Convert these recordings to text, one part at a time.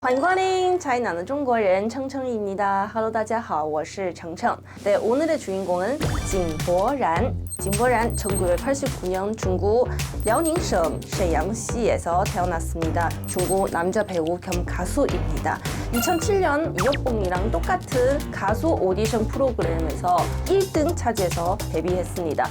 欢迎光临차이 나는 중국어인 청청이입니다. Hello, 大家好，我是청청. 네, 오늘의 주인공은 진보란. 진보란 1989년 중국 랴오닝성 셰양시에서 태어났습니다. 중국 남자 배우 겸 가수입니다. 2007년 이혁봉이랑 똑같은 가수 오디션 프로그램에서 1등 차지해서 데뷔했습니다.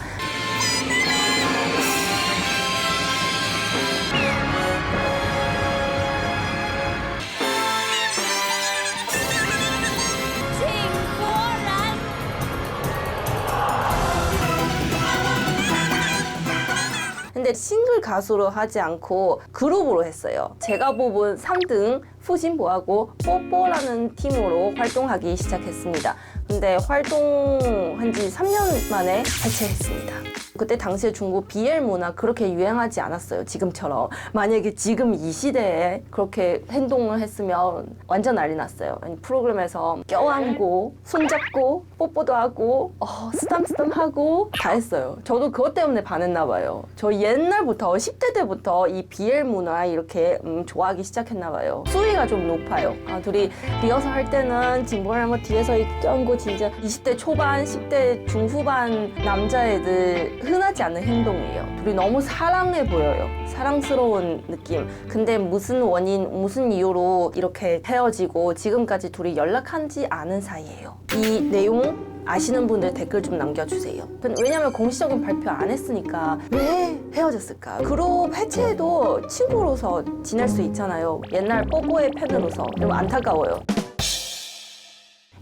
근데 싱글 가수로 하지 않고 그룹으로 했어요. 제가 뽑은 3등 푸신보하고 뽀뽀라는 팀으로 활동하기 시작했습니다. 근데 활동한 지 3년 만에 해체했습니다. 그때 당시에 중국 BL 문화 그렇게 유행하지 않았어요. 지금처럼. 만약에 지금 이 시대에 그렇게 행동을 했으면 완전 난리 났어요. 프로그램에서 껴안고 손잡고 뽀뽀도 하고 쓰담쓰담하고 다 했어요. 저도 그것 때문에 반했나 봐요. 저 옛날부터 10대 때부터 이 BL 문화 이렇게 좋아하기 시작했나 봐요. 수위가 좀 높아요. 둘이 리허설 할 때는 진보랑 뭐 뒤에서 껴안고 진짜 20대 초반, 10대 중후반 남자애들 흔하지 않은 행동이에요. 둘이 너무 사랑해 보여요. 사랑스러운 느낌. 근데 무슨 원인, 무슨 이유로 이렇게 헤어지고 지금까지 둘이 연락하지 않은 사이예요. 이 내용 아시는 분들 댓글 좀 남겨주세요. 왜냐면 공식적인 발표 안 했으니까 왜 헤어졌을까? 그룹 해체해도 친구로서 지낼 수 있잖아요. 옛날 뽀뽀의 팬으로서. 좀 안타까워요.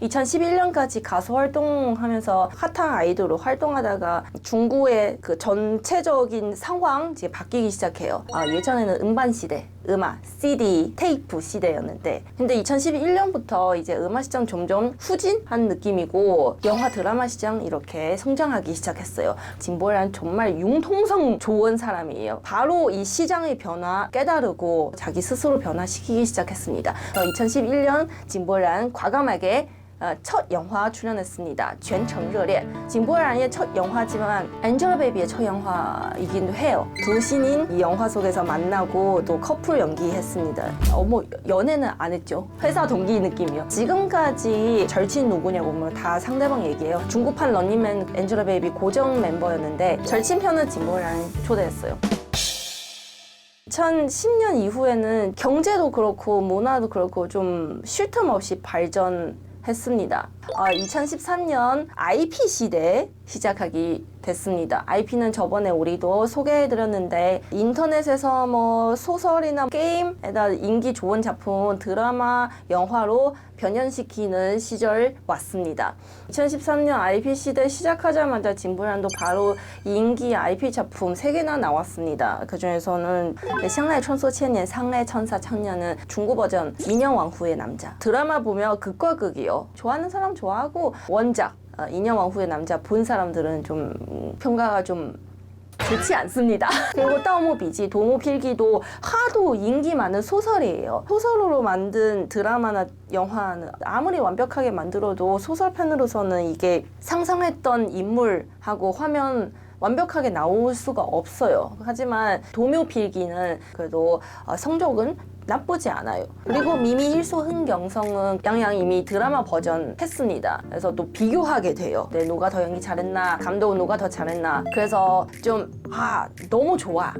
2011년까지 가수 활동하면서 핫한 아이돌로 활동하다가 중국의 그 전체적인 상황 이제 바뀌기 시작해요. 예전에는 음반 시대, 음악, CD, 테이프 시대였는데 근데 2011년부터 이제 음악 시장 점점 후진한 느낌이고 영화 드라마 시장 이렇게 성장하기 시작했어요. 진보란 정말 융통성 좋은 사람이에요. 바로 이 시장의 변화 깨달으고 자기 스스로 변화시키기 시작했습니다. 2011년 진보란 과감하게 첫 영화 출연했습니다. 全城热恋. 진보란의 첫 영화지만 엔젤베이비의 첫 영화이기도 해요. 두 신인 이 영화 속에서 만나고 또 커플 연기했습니다. 연애는 안 했죠. 회사 동기 느낌이요. 지금까지 절친 누구냐고 보면 다 상대방 얘기예요. 중국판 런닝맨 엔젤베이비 고정 멤버였는데 절친 편은 진보란 초대했어요. 2010년 이후에는 경제도 그렇고 문화도 그렇고 좀 쉴 틈 없이 발전했습니다. 2013년 IP 시대 시작하기 됐습니다. IP는 저번에 우리도 소개해드렸는데 인터넷에서 뭐 소설이나 게임에다 인기 좋은 작품, 드라마, 영화로 변현시키는 시절 왔습니다. 2013년 IP 시대 시작하자마자 진보란도 바로 인기 IP 작품 3개나 나왔습니다. 그 중에서는 상하이 천소千年, 상하이 천사 청년은 중국 버전 2년 왕후의 남자. 드라마 보면 극과 극이요. 좋아하는 사람 좋아하고 원작 2년 왕후의 남자 본 사람들은 좀 평가가 좀 좋지 않습니다. 그리고 따오모비지, 도모필기도 하도 인기 많은 소설이에요. 소설로 만든 드라마나 영화는 아무리 완벽하게 만들어도 소설편으로서는 이게 상상했던 인물하고 화면 완벽하게 나올 수가 없어요. 하지만 도묘필기는 그래도 성적은 나쁘지 않아요. 그리고 미미 일소 흥경성은 양양 이미 드라마 버전 했습니다. 그래서 또 비교하게 돼요. 누가 더 연기 잘했나, 감독은 누가 더 잘했나. 그래서 좀 너무 좋아,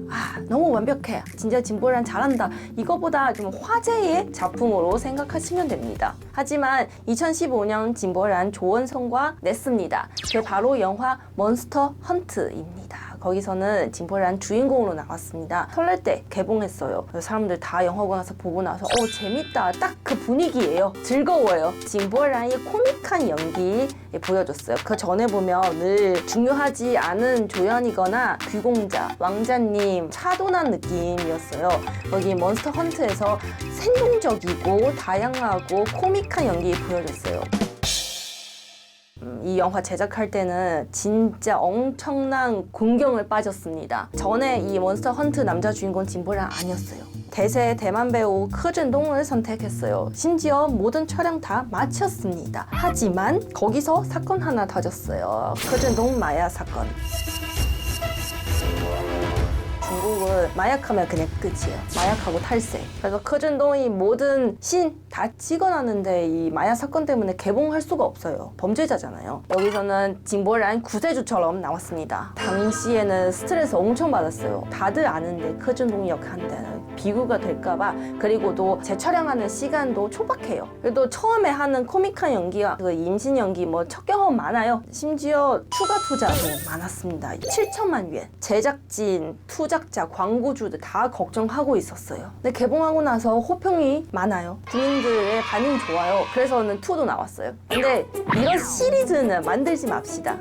너무 완벽해, 진짜 진보란 잘한다, 이거보다 좀 화제의 작품으로 생각하시면 됩니다. 하지만 2015년 진보란 좋은 성과 냈습니다. 그게 바로 영화 몬스터 헌트입니다. 거기서는 진보란 주인공으로 나왔습니다. 설날 때 개봉했어요. 사람들 다 영화관 가서 보고 나서 재밌다, 딱 그 분위기예요. 즐거워요. 진보란이 코믹한 연기 보여줬어요. 그 전에 보면 늘 중요하지 않은 조연이거나 귀공자, 왕자님, 차도난 느낌이었어요. 여기 몬스터 헌트에서 생동적이고 다양하고 코믹한 연기 보여줬어요. 이 영화 제작할 때는 진짜 엄청난 공경을 빠졌습니다. 전에 이 몬스터 헌트 남자 주인공 진보란 아니었어요. 대세 대만 배우柯震동을 선택했어요. 심지어 모든 촬영 다 마쳤습니다. 하지만 거기서 사건 하나 터졌어요.柯震동마야 사건. 중국 한국은 마약하면 그냥 끝이에요. 마약하고 탈세. 그래서柯震동이 모든 신 다 찍어놨는데 이 마약 사건 때문에 개봉할 수가 없어요. 범죄자잖아요. 여기서는 진보란 구세주처럼 나왔습니다. 당시에는 스트레스 엄청 받았어요. 다들 아는데柯震동이 역할인데 비교가 될까봐. 그리고 또 재촬영하는 시간도 촉박해요. 그래도 처음에 하는 코믹한 연기와 그 임신 연기 뭐 첫 경험 많아요. 심지어 추가 투자도 많았습니다. 7천만 위안. 제작진, 투작자, 광고주들 다 걱정하고 있었어요. 근데 개봉하고 나서 호평이 많아요. 국민들의 반응 좋아요. 그래서는 2도 나왔어요. 근데 이런 시리즈는 만들지 맙시다.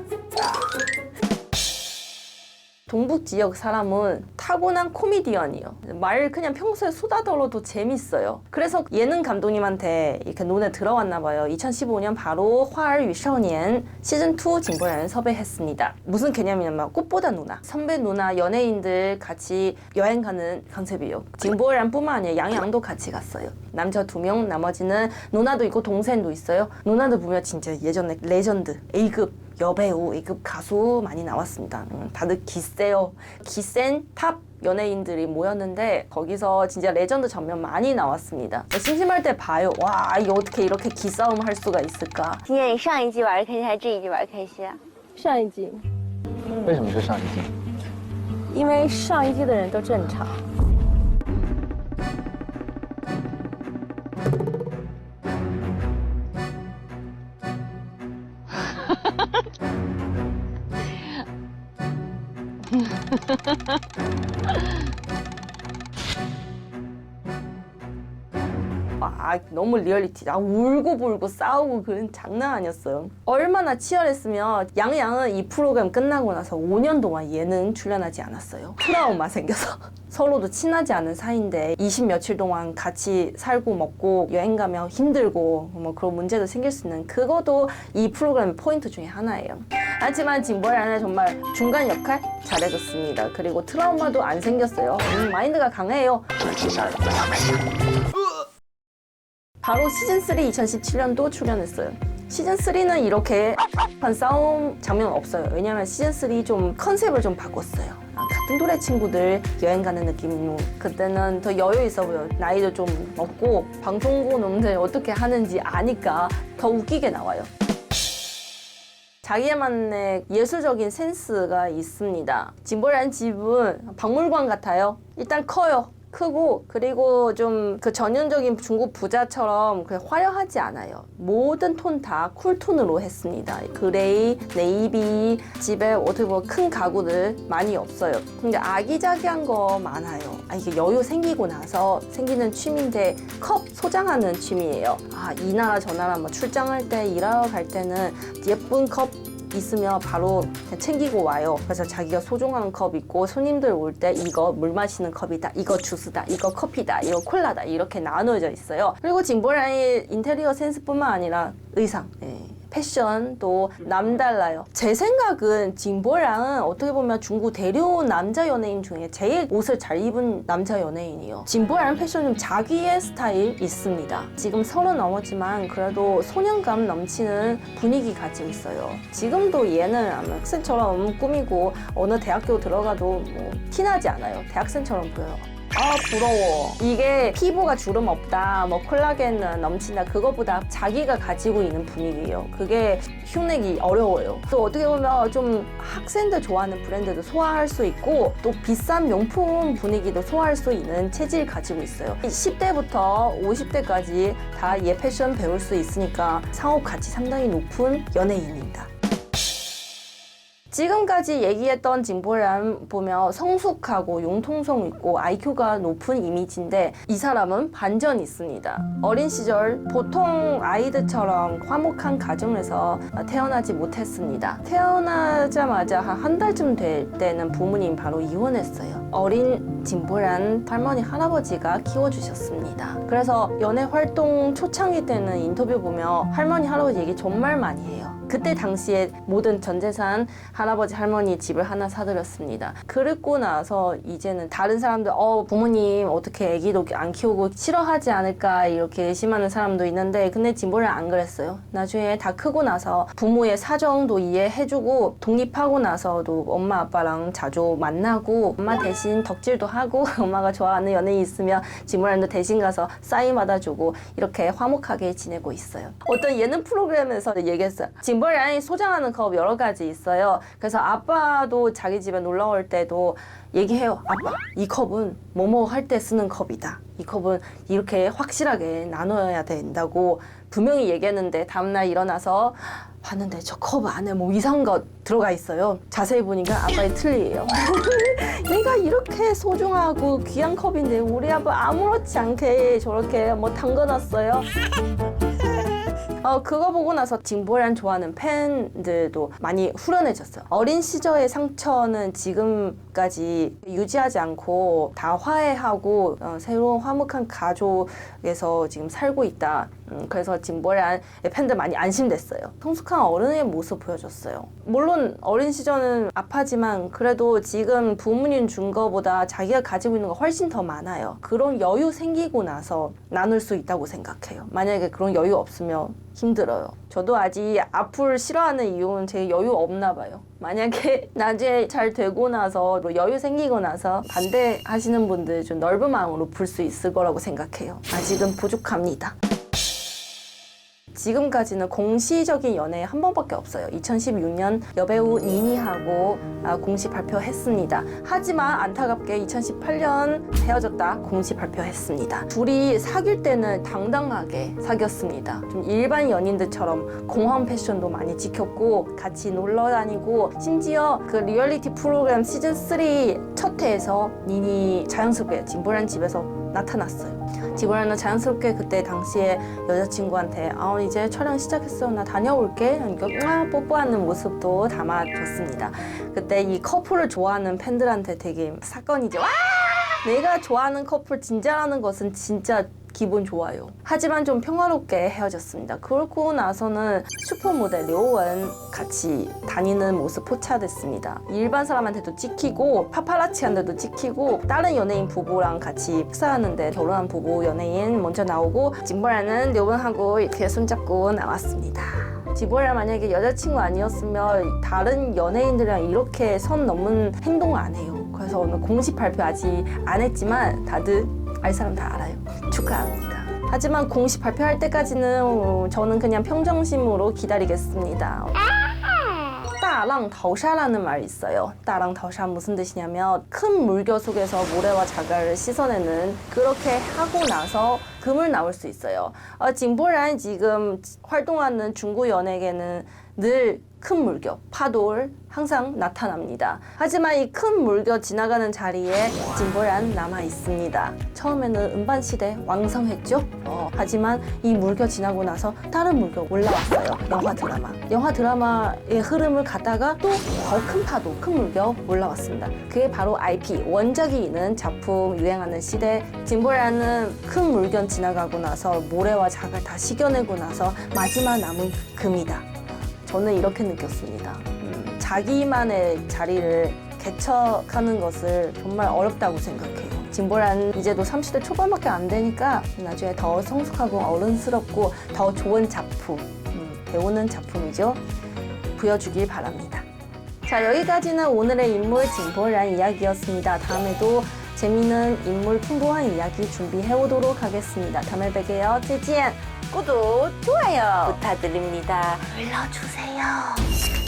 동북 지역 사람은 타고난 코미디언이요. 말 그냥 평소에 수다 떨어도 재밌어요. 그래서 예능 감독님한테 이렇게 눈에 들어왔나 봐요. 2015년 바로 화兒与少年시즌2 진보란을 섭외했습니다. 무슨 개념이냐면 꽃보다 누나. 선배 누나 연예인들 같이 여행 가는 컨셉이에요. 진보란뿐만 아니라 양양도 같이 갔어요. 남자 2명, 나머지는 누나도 있고 동생도 있어요. 누나도 보면 진짜 예전에 레전드, A급 여배우, A급 가수 많이 나왔습니다. 다들 기세요. 기센 탑 연예인들이 모였는데 거기서 진짜 레전드 장면 많이 나왔습니다. 심심할 때 봐요. 와, 이게 어떻게 이렇게 기싸움 할 수가 있을까? 今天你上一季玩的开心，还是这一季玩的开心啊？上一季，为什么是上一季？因为上一季的人都正常。아, 너무 리얼리티. 울고불고 싸우고 그런 장난 아니었어요. 얼마나 치열했으면 양양은 이 프로그램 끝나고 나서 5년 동안 예능 출연하지 않았어요. 트라우마 생겨서. 서로도 친하지 않은 사이인데 20 며칠 동안 같이 살고 먹고 여행 가면 힘들고 뭐 그런 문제도 생길 수 있는 그것도 이 프로그램 포인트 중에 하나예요. 하지만 진보란은 정말 중간 역할 잘해줬습니다. 그리고 트라우마도 안 생겼어요. 마인드가 강해요. 바로 시즌3 2017년도 출연했어요. 시즌3는 이렇게 한 싸움 장면 없어요. 왜냐면 시즌3 좀 컨셉을 좀 바꿨어요. 같은 또래 친구들 여행 가는 느낌으로. 그때는 더 여유 있어 보여요. 나이도 좀 먹고 방송국 놈들 어떻게 하는지 아니까 더 웃기게 나와요. 자기만의 예술적인 센스가 있습니다. 진보란 집은 박물관 같아요. 일단 커요. 크고 그리고 좀 그 전형적인 중국 부자처럼 화려하지 않아요. 모든 톤 다 쿨톤으로 했습니다. 그레이, 네이비, 집에 어떻게 보면 큰 가구들 많이 없어요. 근데 아기자기한 거 많아요. 이게 여유 생기고 나서 생기는 취미인데 컵 소장하는 취미예요. 이 나라 저 나라 뭐 출장할 때 일하러 갈 때는 예쁜 컵 있으면 바로 그냥 챙기고 와요. 그래서 자기가 소중한 컵 있고 손님들 올 때 이거 물 마시는 컵이다, 이거 주스다, 이거 커피다, 이거 콜라다 이렇게 나눠져 있어요. 그리고 진보란의 인테리어 센스뿐만 아니라 의상, 패션도 남달라요. 제 생각은 진보란은 어떻게 보면 중국 대륙 남자 연예인 중에 제일 옷을 잘 입은 남자 연예인이에요. 진보란 패션은 자기의 스타일 있습니다. 지금 30 넘었지만 그래도 소년감 넘치는 분위기 가지고 있어요. 지금도 얘는 학생처럼 꾸미고 어느 대학교 들어가도 뭐 티나지 않아요. 대학생처럼 보여요. 부러워. 이게 피부가 주름 없다, 뭐 콜라겐 넘친다, 그거보다 자기가 가지고 있는 분위기예요. 그게 흉내기 어려워요. 또 어떻게 보면 좀 학생들 좋아하는 브랜드도 소화할 수 있고 또 비싼 명품 분위기도 소화할 수 있는 체질 가지고 있어요. 10대부터 50대까지 다 얘 패션 배울 수 있으니까 상업 가치 상당히 높은 연예인입니다. 지금까지 얘기했던 진보란 보면 성숙하고 융통성 있고 IQ가 높은 이미지인데 이 사람은 반전이 있습니다. 어린 시절 보통 아이들처럼 화목한 가정에서 태어나지 못했습니다. 태어나자마자 한 달쯤 될 때는 부모님 바로 이혼했어요. 어린 진보란 할머니 할아버지가 키워주셨습니다. 그래서 연애 활동 초창기 때는 인터뷰 보면 할머니 할아버지 얘기 정말 많이 해요. 그때 당시에 모든 전 재산 할아버지 할머니 집을 하나 사드렸습니다. 그리고 나서 이제는 다른 사람들 부모님 어떻게 애기도 안 키우고 싫어하지 않을까 이렇게 의심하는 사람도 있는데 근데 진보는 안 그랬어요. 나중에 다 크고 나서 부모의 사정도 이해해주고 독립하고 나서도 엄마 아빠랑 자주 만나고 엄마 대신 덕질도 하고 엄마가 좋아하는 연예인 있으면 진보랑도 대신 가서 사인 받아주고 이렇게 화목하게 지내고 있어요. 어떤 예능 프로그램에서 얘기했어요. 진보랑이 소장하는 컵 여러 가지 있어요. 그래서 아빠도 자기 집에 놀러 올 때도 얘기해요. 아빠, 이 컵은 뭐뭐 할 때 쓰는 컵이다. 이 컵은 이렇게 확실하게 나눠야 된다고 분명히 얘기했는데 다음날 일어나서 봤는데 저 컵 안에 뭐 이상한 거 들어가 있어요. 자세히 보니까 아빠의 틀리예요. 내가 이렇게 소중하고 귀한 컵인데 우리 아빠 아무렇지 않게 저렇게 뭐 담궈놨어요. 그거 보고 나서 진보란 좋아하는 팬들도 많이 후련해졌어요. 어린 시절의 상처는 지금까지 유지하지 않고 다 화해하고 새로운 화목한 가족에서 지금 살고 있다. 그래서 진보란 팬들 많이 안심됐어요. 성숙한 어른의 모습 보여줬어요. 물론 어린 시절은 아파지만 그래도 지금 부모님 준 거보다 자기가 가지고 있는 거 훨씬 더 많아요. 그런 여유 생기고 나서 나눌 수 있다고 생각해요. 만약에 그런 여유 없으면 힘들어요. 저도 아직 앞을 싫어하는 이유는 제 여유 없나 봐요. 만약에 나중에 잘 되고 나서 뭐 여유 생기고 나서 반대하시는 분들 좀 넓은 마음으로 볼 수 있을 거라고 생각해요. 아직은 부족합니다. 지금까지는 공식적인 연애 한 번밖에 없어요. 2016년 여배우 니니하고 공식 발표했습니다. 하지만 안타깝게 2018년 헤어졌다 공식 발표했습니다. 둘이 사귈 때는 당당하게 사귀었습니다. 좀 일반 연인들처럼 공항 패션도 많이 지켰고 같이 놀러 다니고 심지어 그 리얼리티 프로그램 시즌3 첫 회에서 니니 자연스럽게 진보란 집에서 나타났어요. 진보란은 자연스럽게 그때 당시에 여자친구한테 이제 촬영 시작했어 나 다녀올게 그러니까 뽀뽀하는 모습도 담아줬습니다. 그때 이 커플을 좋아하는 팬들한테 되게 사건이죠. 와! 내가 좋아하는 커플 진짜라는 것은 진짜 기분 좋아요. 하지만 좀 평화롭게 헤어졌습니다. 그러고 나서는 슈퍼모델 려원 같이 다니는 모습 포착됐습니다. 일반 사람한테도 찍히고 파파라치한테도 찍히고 다른 연예인 부부랑 같이 식사하는데 결혼한 부부 연예인 먼저 나오고 진보라는 려원하고 이렇게 손잡고 나왔습니다. 진보라 만약에 여자친구 아니었으면 다른 연예인들이랑 이렇게 선 넘은 행동을 안 해요. 그래서 오늘 공식 발표 아직 안 했지만 다들 알 사람 다 알아요. 축하합니다. 하지만 공식 발표할 때까지는 저는 그냥 평정심으로 기다리겠습니다. 따랑타오샤라는 말이 있어요. 따랑타오샤 무슨 뜻이냐면 큰 물결 속에서 모래와 자갈을 씻어내는 그렇게 하고 나서 금을 나올 수 있어요. 진보란 지금 활동하는 중국 연예계는 늘 큰 물결, 파도를 항상 나타납니다. 하지만 이 큰 물결 지나가는 자리에 진보란 남아 있습니다. 처음에는 음반 시대 왕성했죠. 하지만 이 물결 지나고 나서 다른 물결 올라왔어요. 영화 드라마의 흐름을 갖다가 또 더 큰 파도, 큰 물결 올라왔습니다. 그게 바로 IP, 원작이 있는 작품 유행하는 시대. 진보란은 큰 물결 지나가고 나서 모래와 자갈 다 식여내고 나서 마지막 남은 금이다. 저는 이렇게 느꼈습니다. 자기만의 자리를 개척하는 것을 정말 어렵다고 생각해요. 진보란 이제도 30대 초반밖에 안 되니까 나중에 더 성숙하고 어른스럽고 더 좋은 작품, 배우는 작품이죠. 보여주길 바랍니다. 자, 여기까지는 오늘의 인물 진보란 이야기였습니다. 다음에도 재미있는 인물 풍부한 이야기 준비해 오도록 하겠습니다. 다음에 뵐게요. 再见. 구독, 좋아요 부탁드립니다. 눌러주세요.